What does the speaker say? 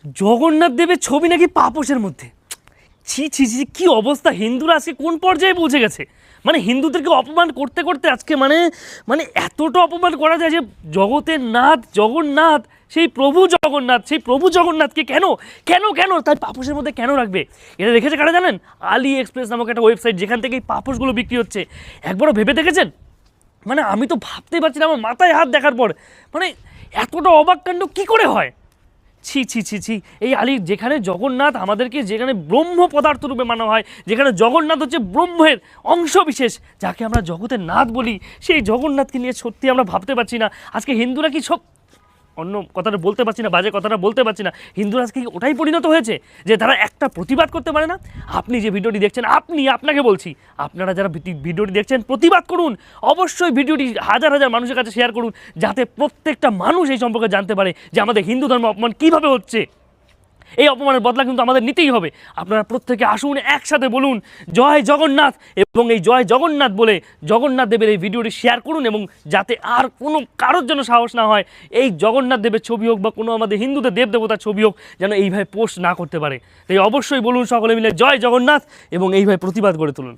জগন্নাথ দেবের ছবি নাকি পাপোশের মধ্যে। ছি ছি ছি, কি অবস্থা! হিন্দুরা আজকে কোন পর্যায়ে পৌঁছে গেছে! মানে হিন্দুদেরকে অপমান করতে করতে আজকে মানে মানে এতটা অপমান করা যায় যে জগতের নাথ জগন্নাথ, সেই প্রভু জগন্নাথ, সেই প্রভু জগন্নাথকে কেন কেন কেন তাই পাপোশের মধ্যে কেন রাখবে? এটা রেখেছে কারা জানেন? আলি এক্সপ্রেস নামক একটা ওয়েবসাইট, যেখান থেকে এই পাপোশগুলো বিক্রি হচ্ছে। একবারও ভেবে দেখেছেন? মানে আমি তো ভাবতেই পারছি না, আমার মাথায় হাত দেখার পর মানে এতটা অবাক কাণ্ড কী করে হয়! ছি ছি ছি ছি, এই আলী, যেখানে জগন্নাথ আমাদেরকে, যেখানে ব্রহ্ম পদার্থ রূপে মানা হয়, যেখানে জগন্নাথ হচ্ছে ব্রহ্মের অংশ বিশেষ, যাকে আমরা জগতের নাথ বলি, সেই জগন্নাথকে নিয়ে সত্যি আমরা ভাবতে পারছি না। আজকে হিন্দুরা কি সব, অন্য কথাটা বলতে পারছি না, বাজে কথাটা বলতে পারছি না, হিন্দুরা আজকে ওটাই পরিণত হয়েছে যে তারা একটা প্রতিবাদ করতে পারে না? আপনি যে ভিডিওটি দেখছেন, আপনাকে বলছি, আপনারা যারা ভিডিওটি দেখছেন প্রতিবাদ করুন, অবশ্যই ভিডিওটি হাজার হাজার মানুষের কাছে শেয়ার করুন, যাতে প্রত্যেকটা মানুষ এই সম্পর্কে জানতে পারে যে আমাদের হিন্দু ধর্ম অপমান কীভাবে হচ্ছে। এই অপমানের বদলা কিন্তু আমাদের নিতেই হবে। আপনারা প্রত্যেকে আসুন, একসাথে বলুন জয় জগন্নাথ, এবং এই জয় জগন্নাথ বলে জগন্নাথ দেবের এই ভিডিওটি শেয়ার করুন, এবং যাতে আর কোনো কারোর জন্য সাহস না হয় এই জগন্নাথ দেবের ছবি হোক বা কোনো আমাদের হিন্দুদের দেব দেবতার ছবি হোক যেন এইভাবে পোস্ট না করতে পারে। তাই অবশ্যই বলুন সকলে মিলে জয় জগন্নাথ, এবং এইভাবে প্রতিবাদ গড়ে তুলুন।